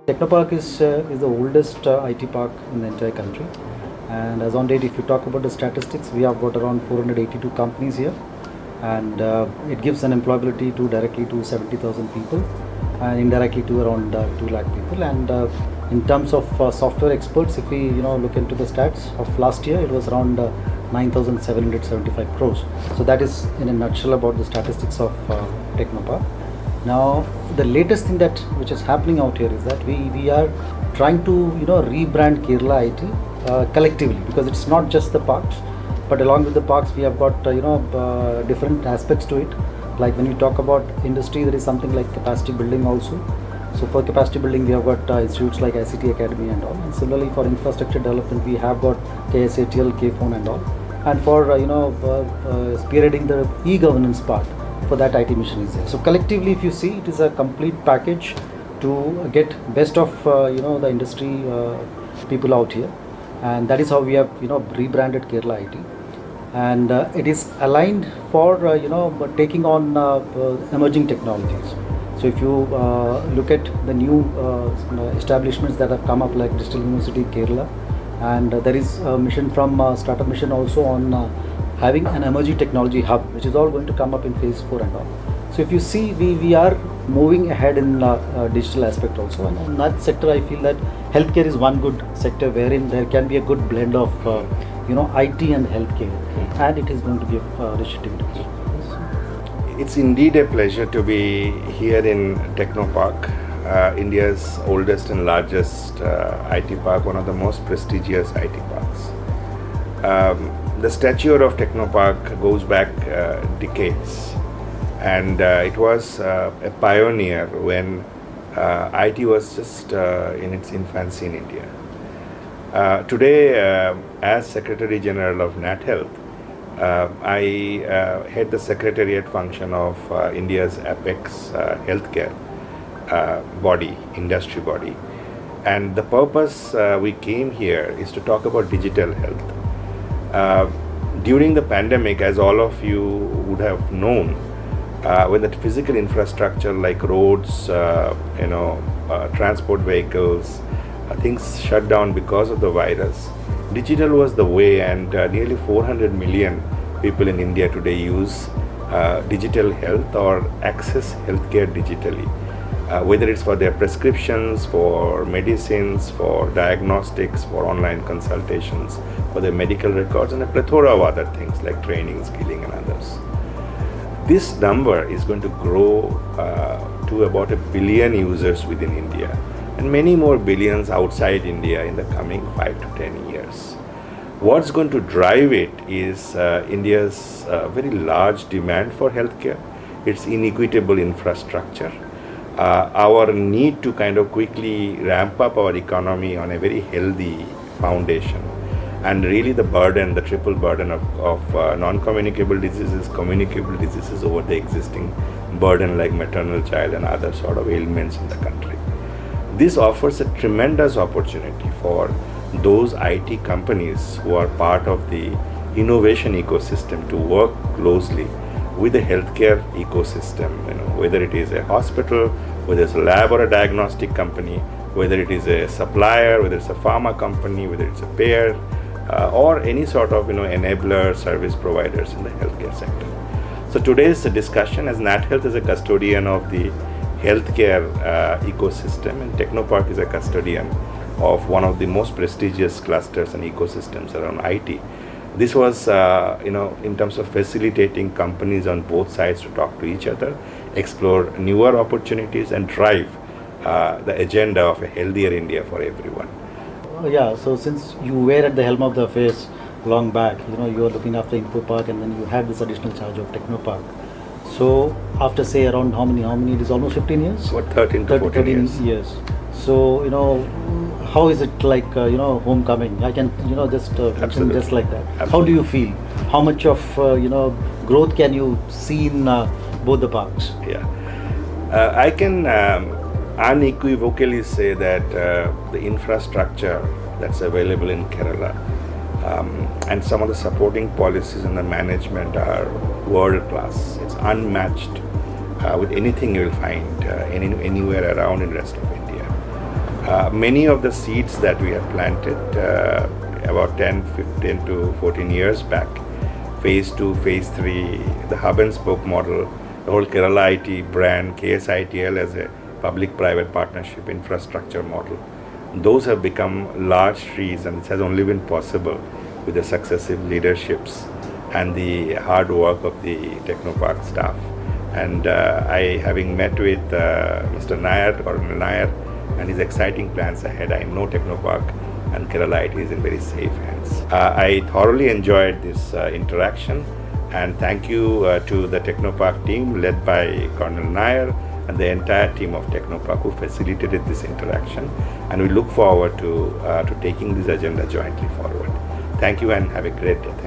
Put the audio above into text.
Technopark is the oldest IT park in the entire country, and as on date, if you talk about the statistics, we have got around 482 companies here, and it gives an employability to directly to 70,000 people, and indirectly to around 2 lakh people. And in terms of software experts, if we look into the stats of last year, it was around 9,775 crores. So that is in a nutshell about the statistics of Technopark. Now, the latest thing which is happening out here is that we are trying to rebrand Kerala IT collectively, because it's not just the parks, but along with the parks we have got different aspects to it. Like when we talk about industry, there is something like capacity building also. So for capacity building, we have got institutes like ICT Academy and all. And similarly for infrastructure development, we have got KSATL, KPhone and all. And for spearheading the e-governance part, for that IT mission is there. So collectively, if you see, it is a complete package to get best of the industry people out here, and that is how we have rebranded Kerala IT, and it is aligned for taking on emerging technologies. So if you look at the new establishments that have come up, like Digital University Kerala, and there is a mission from Startup Mission also on having an emerging technology hub, which is all going to come up in phase 4 and all. So if you see, we are moving ahead in digital aspect also, and in that sector I feel that healthcare is one good sector wherein there can be a good blend of IT and healthcare, and it is going to give rich dividends. It's indeed a pleasure to be here in Technopark, India's oldest and largest IT park, one of the most prestigious IT parks. The stature of Technopark goes back decades, and it was a pioneer when IT was just in its infancy in India. Today, as Secretary General of NATHEALTH, I head the secretariat function of India's apex healthcare body, industry body, and the purpose we came here is to talk about digital health. During the pandemic, as all of you would have known, when the physical infrastructure like roads, transport vehicles, things shut down because of the virus, digital was the way, and nearly 400 million people in India today use digital health or access healthcare digitally. Whether it's for their prescriptions, for medicines, for diagnostics, for online consultations, for their medical records, and a plethora of other things like training, skilling and others. This number is going to grow to about 1 billion users within India, and many more billions outside India in the coming 5 to 10 years. What's going to drive it is India's very large demand for healthcare, its inequitable infrastructure, our need to kind of quickly ramp up our economy on a very healthy foundation, and really the burden, the triple burden of non-communicable diseases, communicable diseases over the existing burden like maternal child and other sort of ailments in the country. This offers a tremendous opportunity for those IT companies who are part of the innovation ecosystem to work closely with the healthcare ecosystem, whether it is a hospital, whether it's a lab or a diagnostic company, whether it is a supplier, whether it's a pharma company, whether it's a payer, or any sort of enabler service providers in the healthcare sector. So today's discussion, as NATHEALTH is a custodian of the healthcare ecosystem, and Technopark is a custodian of one of the most prestigious clusters and ecosystems around IT. This was, in terms of facilitating companies on both sides to talk to each other, explore newer opportunities, and drive the agenda of a healthier India for everyone. Yeah, so since you were at the helm of the affairs long back, you were looking after Infopark, and then you had this additional charge of Technopark. So after say around how many, it is almost 15 years? What, 13 to 14 years. So, how is it like, homecoming? I can, just mention just like that. Absolutely. How do you feel? How much of, growth can you see in both the parks? Yeah. I can unequivocally say that the infrastructure that's available in Kerala and some of the supporting policies and the management are world class. It's unmatched with anything you will find anywhere around in the rest of India. Many of the seeds that we had planted about 10, 15 to 14 years back, phase 2, phase 3, the hub and spoke model, the whole Kerala IT brand, KSITL as a public-private partnership infrastructure model, those have become large trees, and it has only been possible with the successive leaderships and the hard work of the Technopark staff. And I, having met with Mr. Nair, Colonel Nair, and his exciting plans ahead, I know Technopark and Kerala IT is in very safe hands. I thoroughly enjoyed this interaction, and thank you to the Technopark team led by Colonel Nair and the entire team of Technopark who facilitated this interaction, and we look forward to taking this agenda jointly forward. Thank you and have a great day.